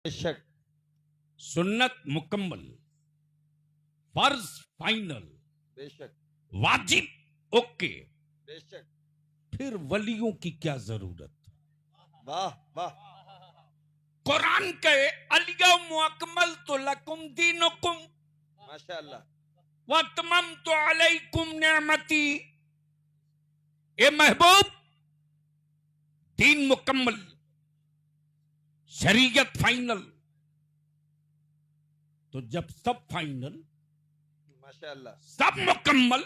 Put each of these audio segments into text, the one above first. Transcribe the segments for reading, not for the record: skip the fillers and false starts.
बेशक। सुन्नत मुकम्मल, फर्ज फाइनल, बेशक। वाजिब ओके, बेशक। फिर वलियों की क्या जरूरत। वाह वाह। कुरान कहे अल-यौम अकमलतु लकुम दीनुकुम माशाअल्लाह। व अतममतु अलैकुम निअमती। ए महबूब, दीन मुकम्मल, शरीयत फाइनल। तो जब सब फाइनल, माशाअल्लाह। सब मुकम्मल,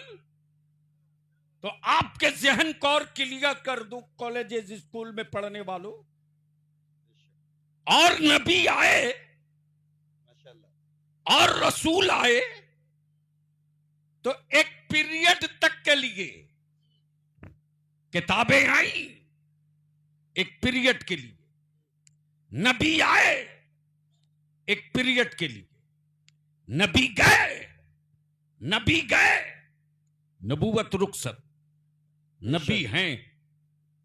तो आपके जहन को और क्लियर कर दूं कॉलेजेस स्कूल में पढ़ने वालों, और नबी आए माशाअल्लाह। और रसूल आए तो एक पीरियड तक के लिए किताबें आई, एक पीरियड के लिए नबी आए, एक पीरियड के लिए नबी गए, नबूवत रुखसत, नबी हैं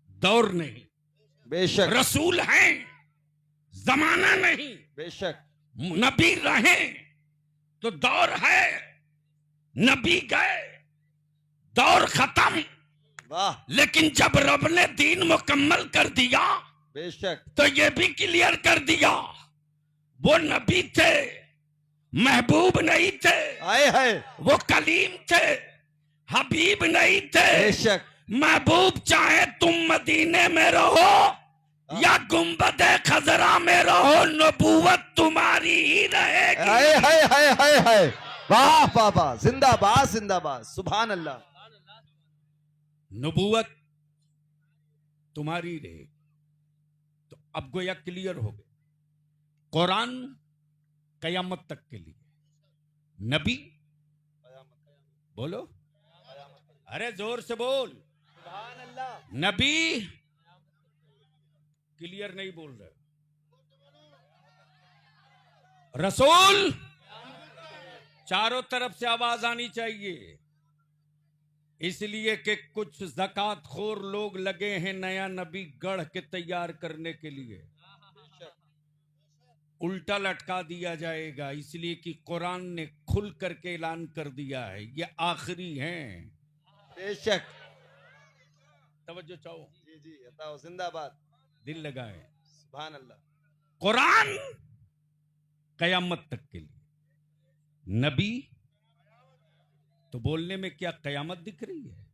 दौर नहीं, बेशक। रसूल हैं जमाना नहीं, बेशक। नबी रहे तो दौर है, नबी गए दौर खत्म। वाह। लेकिन जब रब ने दीन मुकम्मल कर दिया बेशक। तो ये भी क्लियर कर दिया वो नबी थे, महबूब नहीं थे, आए है। वो कलीम थे, हबीब नहीं थे। बेशक। महबूब चाहे तुम मदीने में रहो या गुंबद खजरा में रहो, नबूवत तुम्हारी ही रहेगी। आए है। वाह वाह वाह। जिंदाबाद जिंदाबाद। सुभान अल्लाह। नबूवत तुम्हारी रहेगी। तो अब गोया क्लियर हो गया, कुरान कयामत तक के लिए, नबी बोलो, अरे जोर से बोल, सुभान अल्लाह। नबी क्लियर नहीं बोल रहे, रसूल चारों तरफ से आवाज आनी चाहिए। इसलिए कि कुछ ज़कात खोर लोग लगे हैं नया नबी गढ़ के तैयार करने के लिए, उल्टा लटका दिया जाएगा। इसलिए कि कुरान ने खुल करके ऐलान कर दिया है ये आखिरी हैं। बेशक। तवज्जो चाहो, जी जी बताओ। जिंदाबाद। दिल लगाए। सुभान अल्लाह। कुरान कयामत तक के लिए, नबी तो बोलने में क्या कयामत दिख रही है,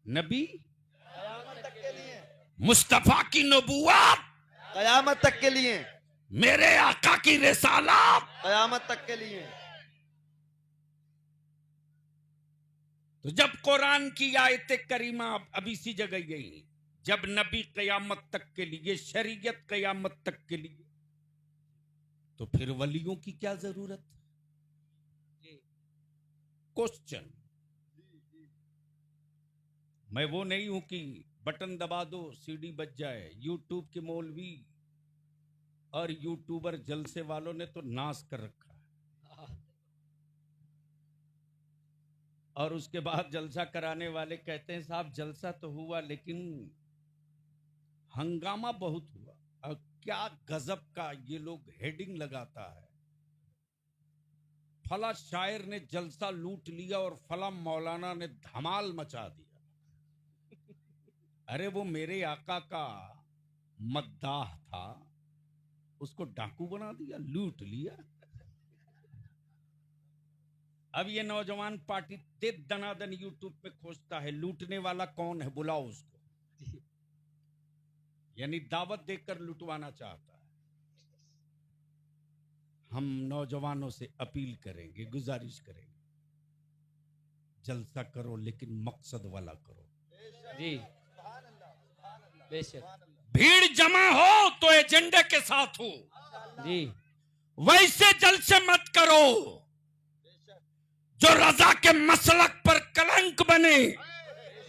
नबी कयामत तक के लिए, मुस्तफा की नबूवत, कयामत तक के लिए, मेरे आका की रिसालत, कयामत तक के लिए। तो जब कुरान की आयत करीमा अब इसी जगह गई, जब नबी कयामत तक के लिए, शरीयत कयामत तक के लिए, तो फिर वलियों की क्या जरूरत। क्वेश्चन, मैं वो नहीं हूं कि बटन दबा दो सीडी बज जाए। यूट्यूब के मौलवी और यूट्यूबर जलसे वालों ने तो नाश कर रखा है, और उसके बाद जलसा कराने वाले कहते हैं साहब जलसा तो हुआ लेकिन हंगामा बहुत हुआ। और क्या गजब का ये लोग हेडिंग लगाता है, फला शायर ने जलसा लूट लिया और फला मौलाना ने धमाल मचा दिया। अरे वो मेरे आका का मद्दाह था, उसको डाकू बना दिया, लूट लिया। अब ये नौजवान पार्टी दे दनादन यूट्यूब पे खोजता है लूटने वाला कौन है, बुलाओ उसको, यानी दावत देकर लुटवाना चाहता है। हम नौजवानों से अपील करेंगे, गुजारिश करेंगे, जलसा करो लेकिन मकसद वाला करो। जी बेशक। भीड़ जमा हो तो एजेंडे के साथ हो, जी वैसे जलसे मत करो जो रजा के मसलक पर कलंक बने।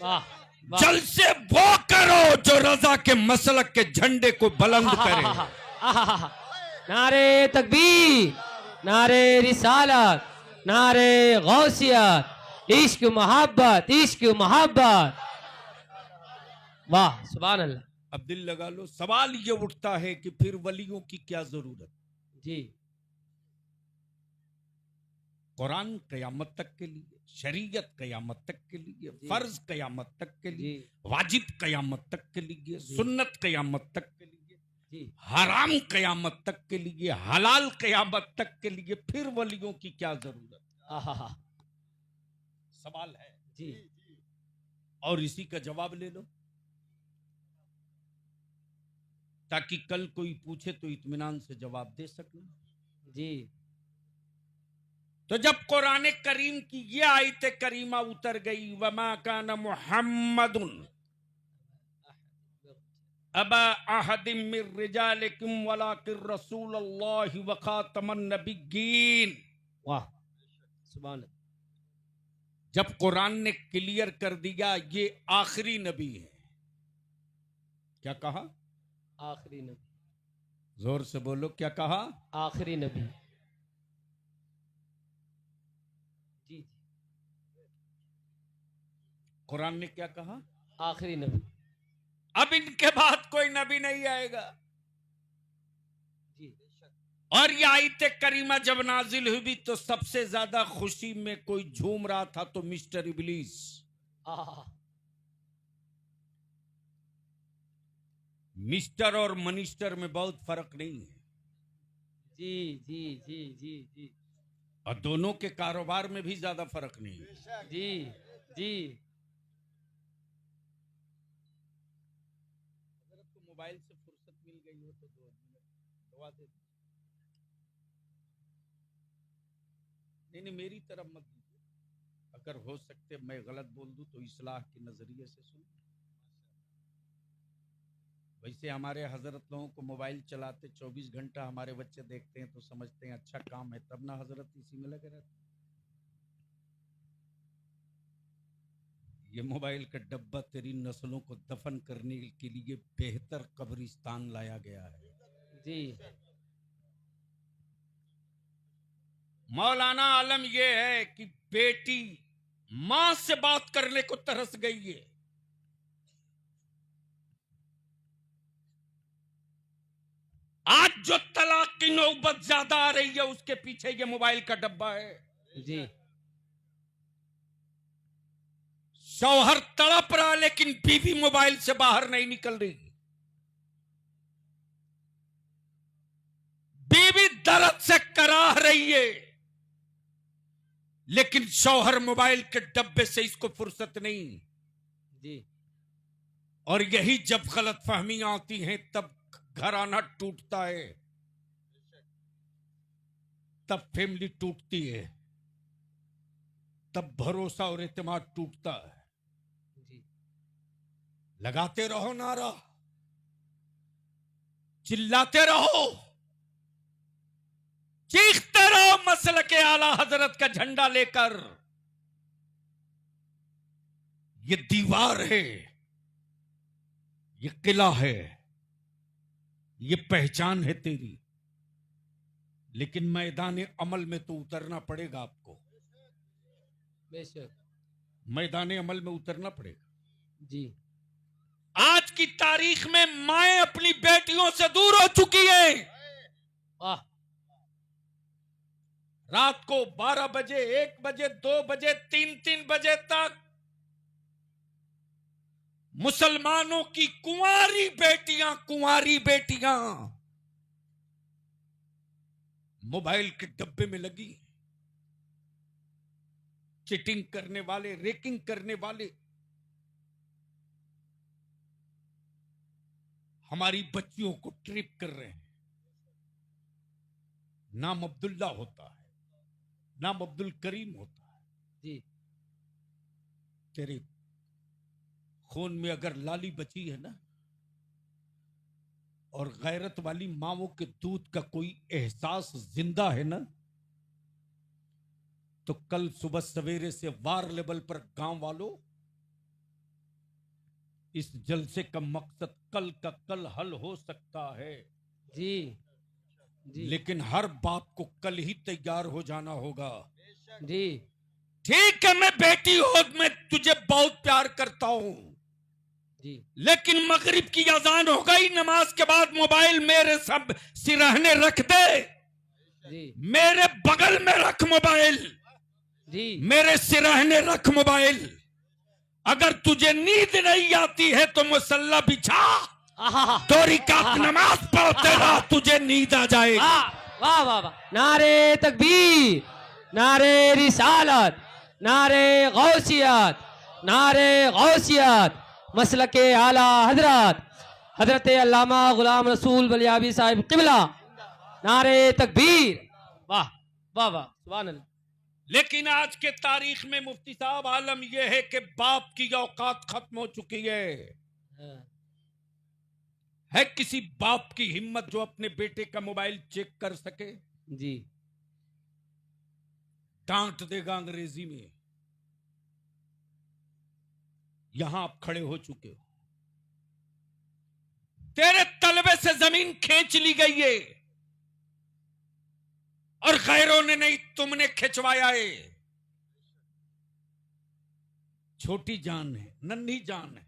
वाह वाह। जलसे वो करो जो रजा के मसलक के झंडे को बुलंद करे। नारे तकबीर, नारे रिसालत, नारे गौसियत, इश्क मोहब्बत, इश्क मोहब्बत। वाह सुभान अल्लाह। अब दिल लगा लो, सवाल ये उठता है कि फिर वलियों की क्या जरूरत। जी कुरान कयामत तक के लिए, शरीयत कयामत तक के लिए, जी। फर्ज कयामत तक के लिए, जी वाजिब कयामत तक के लिए, जी। सुन्नत कयामत तक के लिए, जी हराम कयामत तक के लिए, हलाल कयामत तक के लिए, फिर वलियों की क्या जरूरत। आहा सवाल है जी और इसी का जवाब ले लो, ताकि कल कोई पूछे तो इत्मीनान से जवाब दे सकना। जी तो जब कुरान करीम की ये आयत करीमा उतर गई, वमा कान मुहम्मदुन अबा अहदिम मिर रिजालिकुम वलाकिन रसूलुल्लाहि व खातमन नबिय्यीन। वाह सुभान अल्लाह। जब कुरान ने क्लियर कर दिया ये आखिरी नबी है, क्या कहा? आखिरी नबी, जोर से बोलो, क्या कहा? आखिरी नबी। जी कुरान ने क्या कहा? आखिरी नबी। अब इनके बाद कोई नबी नहीं आएगा। जी और ये आयत करीमा जब नाजिल हुई तो सबसे ज्यादा खुशी में कोई झूम रहा था तो मिस्टर इब्लीस। आहा मिस्टर और मनिस्टर में बहुत फर्क नहीं है, जी जी जी जी जी और दोनों के कारोबार में भी ज्यादा फर्क नहीं है। जी जी। अगर आपको मोबाइल से फुर्सत मिल गई हो तो 2 मिनट दुआ दे। नहीं, मेरी तरफ मत दीजिए, अगर हो सकते मैं गलत बोल दूं तो इस्लाह के नजरिए से सुन। वैसे हमारे हजरत लोगों को मोबाइल चलाते 24 घंटा हमारे बच्चे देखते हैं तो समझते हैं अच्छा काम है, तब ना हजरत इसी में लगे रहते। ये मोबाइल का डब्बा तेरी नस्लों को दफन करने के लिए बेहतर कब्रिस्तान लाया गया है। जी मौलाना आलम यह है कि बेटी मां से बात करने को तरस गई है। आज जो तलाक की नौबत ज्यादा आ रही है उसके पीछे ये मोबाइल का डब्बा है। जी शौहर तड़प रहा लेकिन बीवी मोबाइल से बाहर नहीं निकल रही। बीवी दर्द से कराह रही है लेकिन शौहर मोबाइल के डब्बे से इसको फुर्सत नहीं। जी और यही जब गलतफहमियां आती हैं तब घराना टूटता है, तब फैमिली टूटती है, तब भरोसा और एतमाद टूटता है। जी लगाते रहो नारा, चिल्लाते रहो, चीखते रहो मसल के आला हजरत का झंडा लेकर। ये दीवार है, ये किला है, ये पहचान है तेरी, लेकिन मैदान अमल में तो उतरना पड़ेगा आपको। बेशक। मैदान अमल में उतरना पड़ेगा। जी आज की तारीख में माएं अपनी बेटियों से दूर हो चुकी हैं। वाह रात को 12 बजे, 1 बजे, 2 बजे, 3 बजे तक मुसलमानों की कुंवारी बेटियां मोबाइल के डब्बे में लगी। चीटिंग करने वाले, रेकिंग करने वाले हमारी बच्चियों को ट्रिप कर रहे हैं। नाम अब्दुल्ला होता है, नाम अब्दुल करीम होता है। जी तेरे खून में अगर लाली बची है ना और गैरत वाली माओं के दूध का कोई एहसास जिंदा है ना, तो कल सुबह सवेरे से वार लेवल पर गांव वालों इस जलसे का मकसद कल का कल हल हो सकता है। जी जी लेकिन हर बाप को कल ही तैयार हो जाना होगा। जी ठीक है, मैं बेटी हो, मैं तुझे बहुत प्यार करता हूं, जी लेकिन मगरिब की अजान हो गई, नमाज के बाद मोबाइल मेरे सब सिरहने रख दे, जी मेरे बगल में रख मोबाइल, जी मेरे सिरहने रख मोबाइल। अगर तुझे नींद नहीं आती है तो मुसल्ला बिछा, आहा दो रिकात नमाज पढ़ते रह, तुझे नींद आ जाएगी। वाह वाह वाह वाह, नारे तकबीर, नारे रिसालत, नारे गौसियत, नारे गौसियत, मसलके आला हजरत हजरत अल्लामा गुलाम रसूल बलियाबी साहिब किबला, नारे तकबीर, वाह वाह वाह, सुभान अल्लाह। लेकिन आज के तारीख में मुफ्ती साहब आलम यह है कि बाप की औकात खत्म हो चुकी है किसी बाप की हिम्मत जो अपने बेटे का मोबाइल चेक कर सके? जी डांट देगा अंग्रेजी में। यहां आप खड़े हो चुके हो, तेरे तलबे से जमीन खींच ली गई है और गैरों ने नहीं, तुमने खिंचवाया है। छोटी जान है, नन्ही जान है,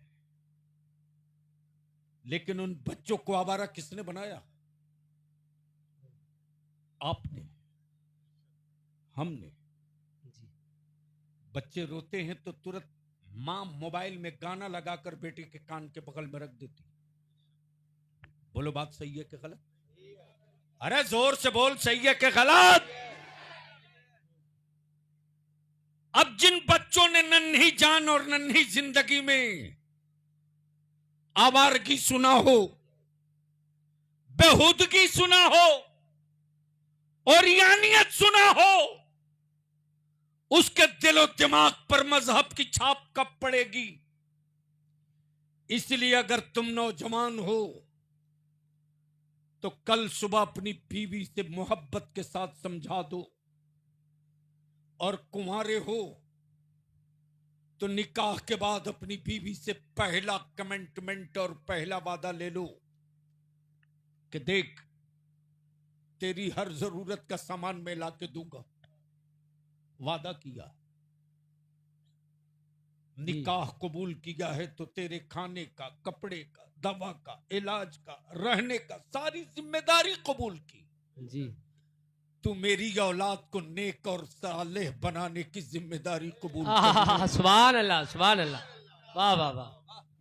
लेकिन उन बच्चों को आवारा किसने बनाया? आपने, हमने। जी बच्चे रोते हैं तो तुरंत मां मोबाइल में गाना लगाकर बेटे के कान के बगल में रख देती। बोलो बात सही है कि गलत? अरे जोर से बोल, सही है कि गलत? अब जिन बच्चों ने नन्ही जान और नन्ही जिंदगी में आवारगी सुना हो, बेहूदगी सुना हो और यानियत सुना हो, उसके दिलो दिमाग पर मजहब की छाप कब पड़ेगी? इसलिए अगर तुम नौजवान हो तो कल सुबह अपनी बीवी से मोहब्बत के साथ समझा दो, और कुंवारे हो तो निकाह के बाद अपनी बीवी से पहला कमिटमेंट और पहला वादा ले लो कि देख, तेरी हर जरूरत का सामान मैं ला के दूंगा। वादा किया, निकाह कबूल किया है तो तेरे खाने का, कपड़े का, दवा का, इलाज का, रहने का, सारी जिम्मेदारी कबूल की। जी तू मेरी औलाद को नेक और सालेह बनाने की जिम्मेदारी कबूल आहा, कर। सुभान अल्लाह, सुभान अल्लाह, वाह वाह वाह,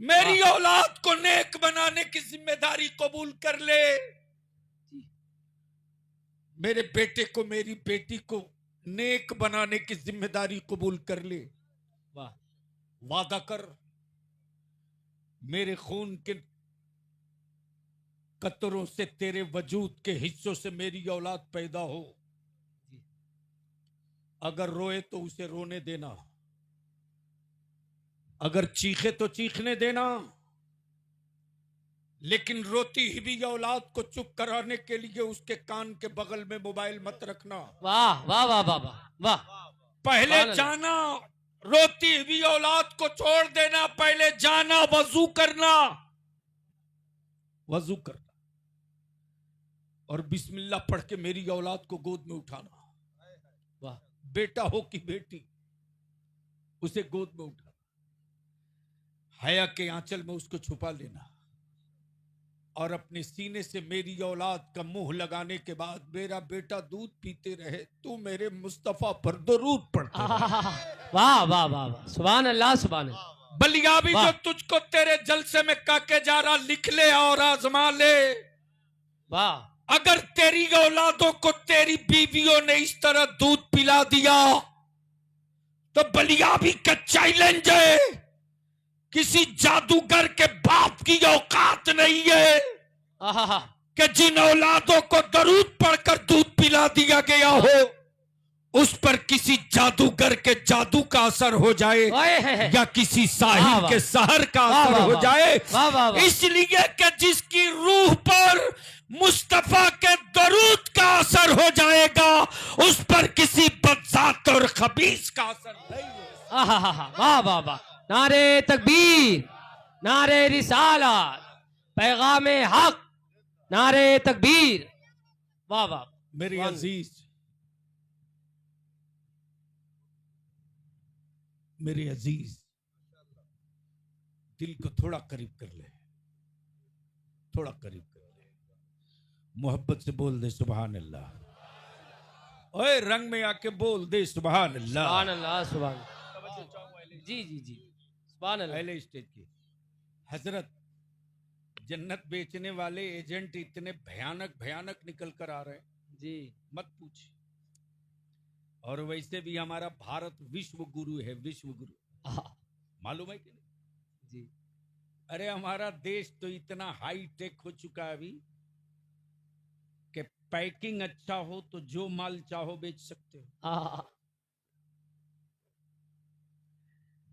मेरी औलाद को नेक बनाने की जिम्मेदारी कबूल कर ले। मेरे बेटे को, मेरी बेटी को नेक बनाने की जिम्मेदारी कबूल कर ले। वाह वादा कर, मेरे खून के कतरों से, तेरे वजूद के हिस्सों से मेरी औलाद पैदा हो। अगर रोए तो उसे रोने देना, अगर चीखे तो चीखने देना, लेकिन रोती हुई औलाद को चुप कराने के लिए उसके कान के बगल में मोबाइल मत रखना। वाह वाह वाह वाह वाह वाह, पहले सुभान अल्लाह। जाना, रोती हुई औलाद को छोड़ देना, पहले जाना, वजू करना, वजू करना और बिस्मिल्लाह पढ़ के मेरी औलाद को गोद में उठाना। वाह बेटा हो कि बेटी, उसे गोद में उठाना, हया के आंचल में उसको छुपा लेना और अपने सीने से मेरी औलाद का मुंह लगाने के बाद, मेरा बेटा दूध पीते रहे, तू मेरे मुस्तफा पर दरूद पढ़ता रहे। आहा, वाह वाह वाह वाह, सुभान अल्लाह, सुभान अल्लाह, बलियाबी वाह। जो तुझको तेरे जलसे में काके जा रहा, लिख ले और आजमा ले। वाह अगर तेरी औलादों को तेरी बीवियों ने इस तरह दूध पिला दिया तो बलियाबी का चैलेंज है, किसी जादूगर के बाप की औकात नहीं है आहा, कि जिन औलादों को दरूद पढ़कर दूध पिला दिया गया हो उस पर किसी जादूगर के जादू का असर हो जाए ओए है, है। या किसी वाह, साहिर वाह। के सहर का वाह, असर वाह, हो वाह। जाए। वाह, वाह, वाह। इसलिए कि जिसकी रूह पर मुस्तफा के दरूद का असर हो जाएगा उस पर किसी बदजात और खबीस का असर नहीं हो। आहा, वाह वाह वाह, नारे तकबीर, नारे रिसालत, पैगामे हक, नारे तकबीर, वाह वाह। मेरे वाह। अजीज, मेरे अजीज, दिल को थोड़ा करीब कर ले, थोड़ा करीब कर ले, मोहब्बत से बोल दे सुभान अल्लाह। ओए रंग में आके बोल दे सुभान अल्लाह। सुभान अल्लाह, सुभान अल्लाह। जी जी जी, सुभान अल्लाह। पहले स्टेज की हजरत, जन्नत बेचने वाले एजेंट इतने भयानक भयानक निकल कर आ रहे हैं जी, मत पूछ। और वैसे भी हमारा भारत विश्व गुरु है, विश्व गुरु, मालूम है कि नहीं? जी, अरे हमारा देश तो इतना हाई टेक हो चुका है अभी कि पैकिंग अच्छा हो तो जो माल चाहो बेच सकते हो।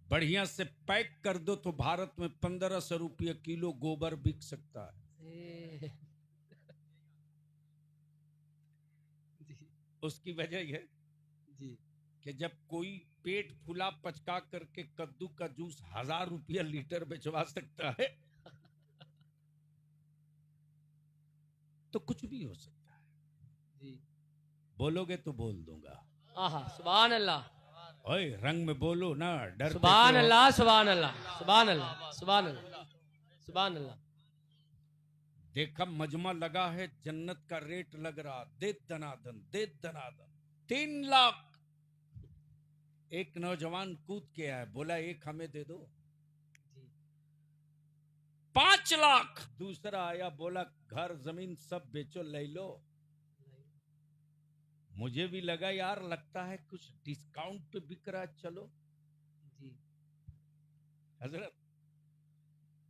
बढ़िया से पैक कर दो तो भारत में 1500 रुपये किलो गोबर बिक सकता है। उसकी वजह यह जी, कि जब कोई पेट फुला पचका करके कद्दू का जूस 1000 रुपया लीटर बेचवा सकता है तो कुछ भी हो सकता है। जी, बोलोगे तो बोल दूंगा। सुभान अल्लाह। ओए रंग में बोलो ना, डर। सुभान अल्लाह, सुभान अल्लाह, सुभान अल्लाह, सुभान अल्लाह, सुभान अल्लाह। देखा मजमा लगा है, जन्नत का रेट लग रहा, दे दनादन, दे दनादन, 3 लाख। एक नौजवान कूद के आया, बोला एक हमें दे दो। 5 लाख। दूसरा आया, बोला घर जमीन सब बेचो, ले लो। मुझे भी लगा यार, लगता है कुछ डिस्काउंट पे बिक रहा है, चलो। जी, हजरत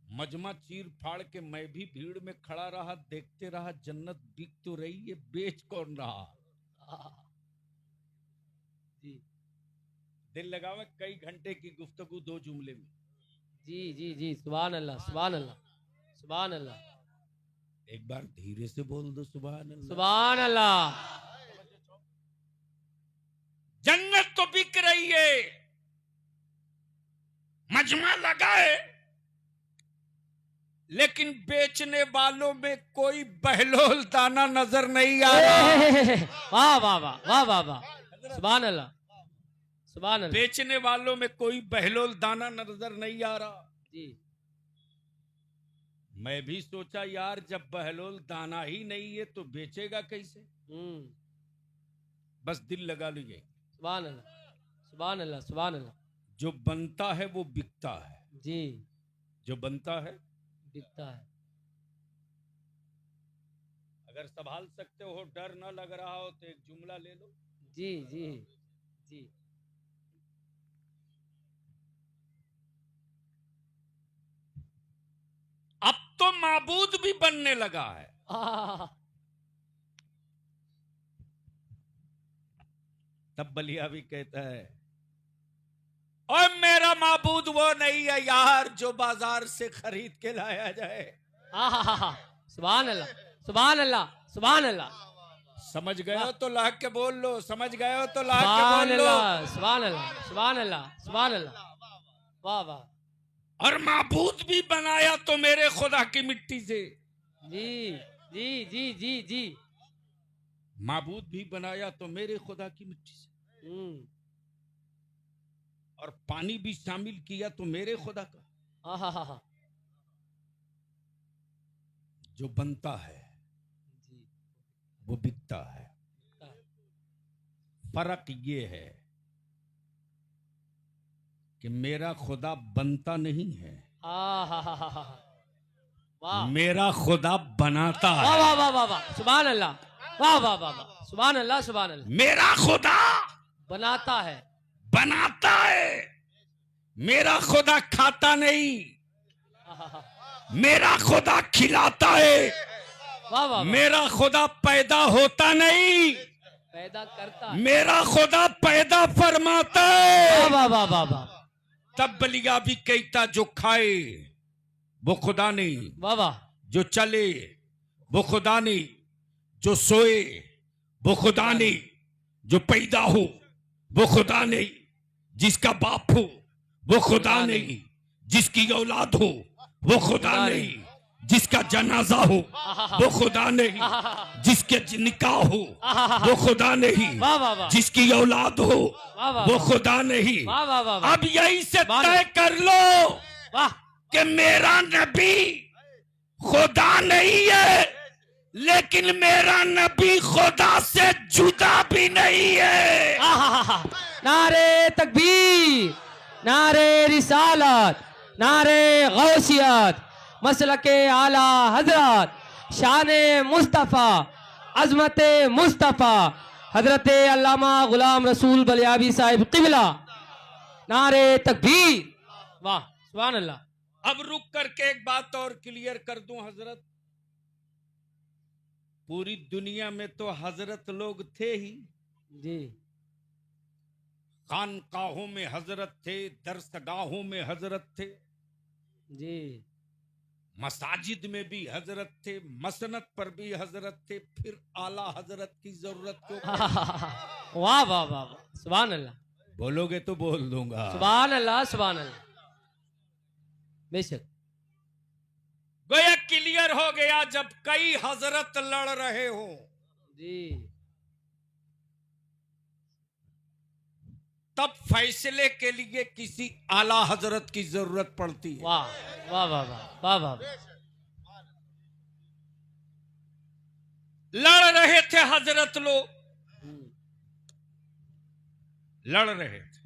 मजमा चीर फाड़ के मैं भी भीड़ में खड़ा रहा, देखते रहा, जन्नत बिक तो रही है, बेच कौन रहा। जी, दिल लगा हुआ, कई घंटे की गुफ्तगू 2 जुमले में। जी जी जी, सुभान अल्लाह, सुभान अल्लाह, सुभान अल्लाह। एक बार धीरे से बोल दो सुभान अल्लाह। सुभान अल्लाह। जन्नत तो बिक रही है, मजमा लगा है, लेकिन बेचने वालों में कोई बहलोल दाना नजर नहीं आ रहा। वाह वाह वाह, वाह वाह वाह, सुभान अल्लाह, सुभान अल्लाह। बेचने वालों में कोई बहलोल दाना नजर नहीं आ रहा। जी, मैं भी सोचा यार, जब बहलोल दाना ही नहीं है तो बेचेगा कैसे। बस दिल लगा लिए। सुभान अल्लाह, सुभान अल्लाह, सुभान अल्लाह। जो बनता है वो बिकता है। जी, जो बनता है बिकता है। अगर संभाल सकते हो, डर ना लग रहा हो तो एक जुमला ले लो। जी जी जी, अब तो माबूद भी बनने लगा है। तब बलिया भी कहता है, और मेरा माबूद वो नहीं है यार जो बाजार से खरीद के लाया जाए। सुभान अल्लाह, सुभान अल्लाह, सुभान अल्लाह। समझ गए हो तो लाख के बोल लो, समझ गए हो तो लाख के बोल लो। सुभान अल्लाह, सुभान अल्लाह, सुभान अल्लाह। वाह वाह। और माबूद भी बनाया तो मेरे खुदा की मिट्टी से। जी जी जी जी जी, माबूद भी बनाया तो मेरे खुदा की मिट्टी से। और पानी भी शामिल किया तो मेरे खुदा का। जो बनता है वो बिकता है। फर्क ये है कि मेरा खुदा बनता नहीं है, वाह, मेरा खुदा बनाता वाह है। वाह वाह वाह वाह, सुभान अल्लाह, वाह वाह वाह वाह, सुभान अल्लाह, सुभान अल्लाह। मेरा खुदा बनाता है, बनाता है, मेरा खुदा खाता नहीं, मेरा खुदा खिलाता है, वाह वाह, मेरा खुदा पैदा होता नहीं, पैदा करता है, मेरा खुदा पैदा फरमाता है। वाह वाह वाह वाह, तब बलिया भी कहता, जो खाए वो खुदा नहीं, वाह वाह, जो चले वो खुदा नहीं, जो सोए वो खुदा नहीं, जो पैदा हो वो खुदा नहीं, जिसका बाप हो वो खुदा नहीं, जिसकी औलाद हो वो खुदा नहीं, जिसका जनाजा हो वो खुदा नहीं, जिसके निकाह हो वो खुदा नहीं, वाह वाह वाह, जिसकी औलाद हो वाह वाह, वो खुदा नहीं। वाह वाह वाह, अब यही से तय कर लो, वाह कि मेरा नबी खुदा नहीं है, लेकिन मेरा नबी खुदा से जुदा भी नहीं है। आहा, नारे तकबीर, नारे रिसालत, नारे गौसियत, मसलके आला हजरत, शान मुस्तफ़ा, अजमत मुस्तफ़ा, हजरत अल्लामा गुलाम रसूल बलियाबी साहिब किबला। नारे तकबीर, वाह सुभान अल्लाह। अब रुक करके एक बात और क्लियर कर दूं हजरत, पूरी दुनिया में तो हजरत लोग थे ही, जी खानकाहों में हजरत थे, दरसगाहों में हजरत थे, जी मसाजिद में भी हजरत थे, मसनद पर भी हजरत थे, फिर आला हजरत की जरूरत क्यों? वाह वाह वाह वाह, सुभान अल्लाह, बोलोगे तो बोल दूंगा। सुभान अल्लाह, सुभान अल्लाह, बेशक। गोया क्लियर हो गया, जब कई हजरत लड़ रहे हो जी तब फैसले के लिए किसी आला हजरत की जरूरत पड़ती है। वाह वाह वाह वाह वाह वाह, लड़ रहे थे हजरत लोग, लड़ रहे थे,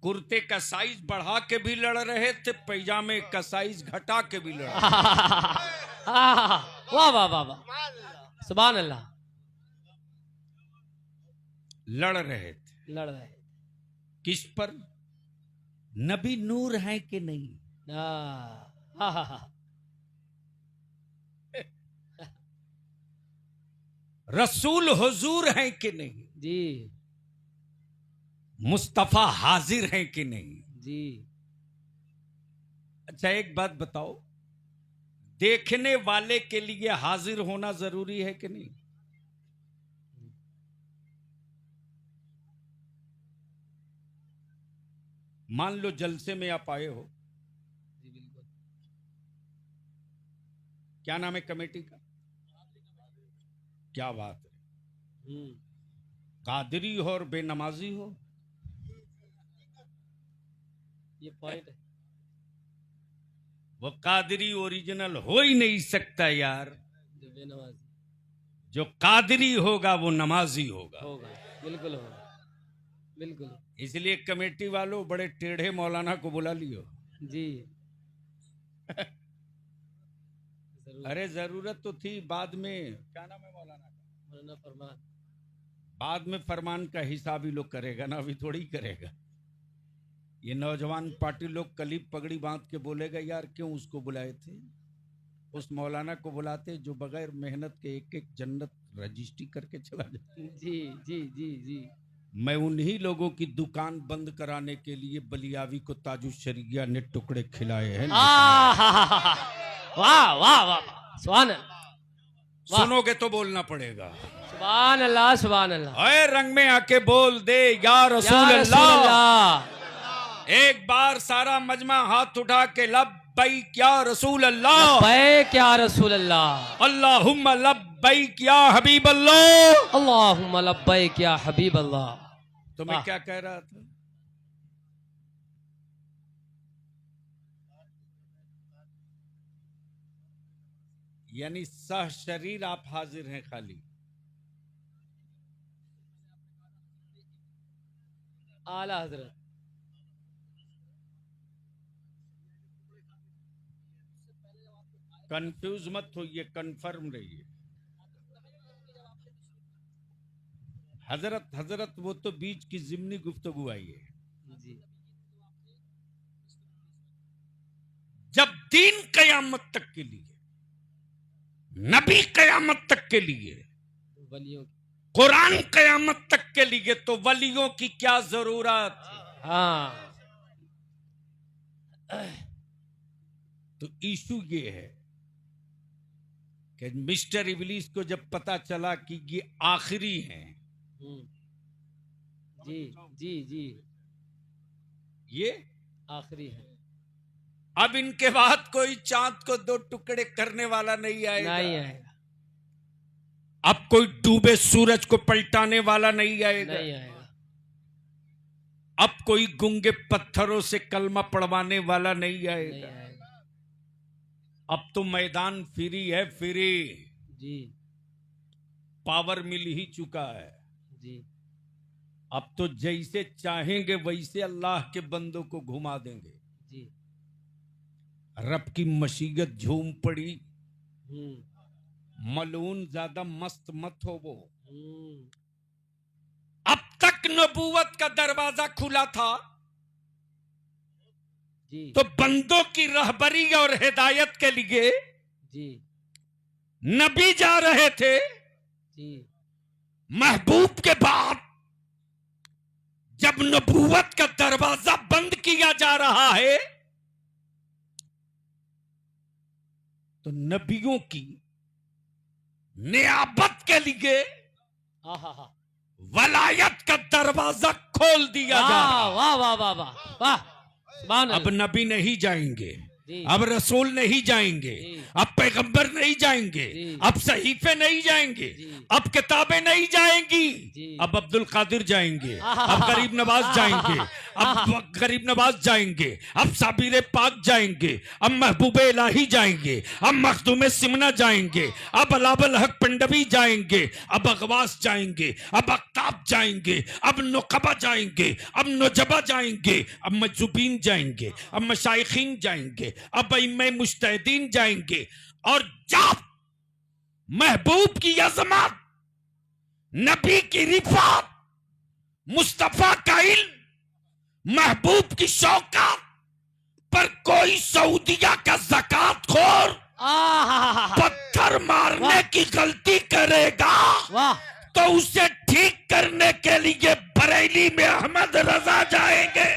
कुर्ते का साइज बढ़ा के भी लड़ रहे थे, पैजामे का साइज घटा के भी लड़ रहे थे। वाह वाह वाह वाह, सुभान अल्लाह, लड़ रहे थे लड़ रहे। किस पर? नबी नूर है कि नहीं? हाँ हाँ हाँ, रसूल हुजूर हैं कि नहीं? जी मुस्तफा हाजिर हैं कि नहीं? जी। अच्छा एक बात बताओ, देखने वाले के लिए हाजिर होना जरूरी है कि नहीं? मान लो जलसे में आप आए हो, जी बिल्कुल। क्या नाम है कमेटी का? क्या बात है, कादरी हो और बेनमाजी हो, ये पॉइंट है। वो कादरी ओरिजिनल हो ही नहीं सकता यार। जो बेनमाजी जो कादरी होगा वो नमाजी होगा। होगा, बिल्कुल होगा, बिल्कुल। इसलिए कमेटी वालों बड़े टेढ़े मौलाना को बुला लियो। जी अरे जरूरत तो थी, बाद में क्या नाम है मौलाना का? मौलाना फरमान। बाद में फरमान का हिसाब ही लोग करेगा ना, अभी थोड़ी करेगा। ये नौजवान पार्टी लोग कलीब पगड़ी बांध के बोलेगा यार क्यों उसको बुलाए थे, उस मौलाना को बुलाते जो बगैर मेहनत के एक एक जन्नत रजिस्ट्री करके चला जाता। जी जी जी जी। मैं उन्हीं लोगों की दुकान बंद कराने के लिए बलियावी को ताजु शरिया ने टुकड़े खिलाए हैं। वाह वाह वाह, सुभान अल्लाह। सुनोगे तो बोलना पड़ेगा। सुभान अल्लाह, सुभान अल्लाह। अरे रंग में आके बोल दे या रसूल अल्लाह। एक बार सारा मजमा हाथ उठा के लब्बैक या रसूल अल्लाह, लब्बैक या रसूल अल्लाह, अल्लाहुम्मा लब्बैक या हबीब अल्लाह, अल्लाहुम्मा लब्बैक या हबीब अल्लाह। तो मैं क्या कह रहा था? यानी सह शरीर आप हाजिर हैं खाली, आला हजरत। कंफ्यूज मत होइए, कंफर्म रहिए। हजरत हजरत वो तो बीच की जिमनी गुफ्तगू आई है। जी जब दीन कयामत तक के लिए, नबी कयामत तक के लिए, वलियों की। कुरान कयामत तक के लिए, तो वलियों की क्या जरूरत? हाँ, तो इशू ये है कि मिस्टर इबलीस को जब पता चला कि ये आखिरी हैं, जी जी जी, ये आखिरी है, अब इनके बाद कोई चांद को दो टुकड़े करने वाला नहीं आएगा, नहीं आएगा, अब कोई डूबे सूरज को पलटाने वाला नहीं आएगा। नहीं आएगा। अब कोई गूंगे पत्थरों से कलमा पढ़वाने वाला नहीं नहीं आएगा। आएगा। अब तो मैदान फ्री है, फ्री। जी पावर मिल ही चुका है। जी अब तो जैसे चाहेंगे वैसे अल्लाह के बंदों को घुमा देंगे। जी। रब की मशीगत झूम पड़ी। हम्म मलून ज्यादा मस्त मत हो वो। हम्म। अब तक नबूवत का दरवाजा खुला था जी तो बंदों की रहबरी और हिदायत के लिए जी नबी जा रहे थे। जी महबूब के बाद जब नबूवत का दरवाजा बंद किया जा रहा है तो नबियों की नियाबत के लिए आहा वलायत का दरवाजा खोल दिया जा रहा है। वाह वाह वाह वाह वाह सुभान अब अल्लाह। नबी नहीं जाएंगे, जी अब रसूल नहीं जाएंगे, जी। अब पैगंबर नहीं जाएंगे, जी। अब सहीफे नहीं जाएंगे, जी। अब किताबें नहीं जाएंगी, जी। अब अब्दुल कादिर जाएंगे, आहा। अब गरीब नवाज जाएंगे, अब गरीब नवाज जाएंगे, अब साबिर पाक जाएंगे, अब महबूब इलाही जाएंगे, अब मखदूम सिमना जाएंगे, अब अलावल हक पिंडवी जाएंगे, अब अगवास जाएंगे, अब अख्ताब जाएंगे, अब नुकबा जाएंगे, अब नुजबा जाएंगे, अब मजूबीन जाएंगे, अब मशाइखीन जाएंगे, अब इमाम मुज्तहिदीन जाएंगे। और जब महबूब की अजमत, नबी की रिफात, मुस्तफा का इल्म, महबूब की शौकत पर कोई सऊदिया का ज़कात खोर आहा पत्थर मारने की गलती करेगा वाह तो उसे ठीक करने के लिए बरेली में अहमद रजा जाएंगे।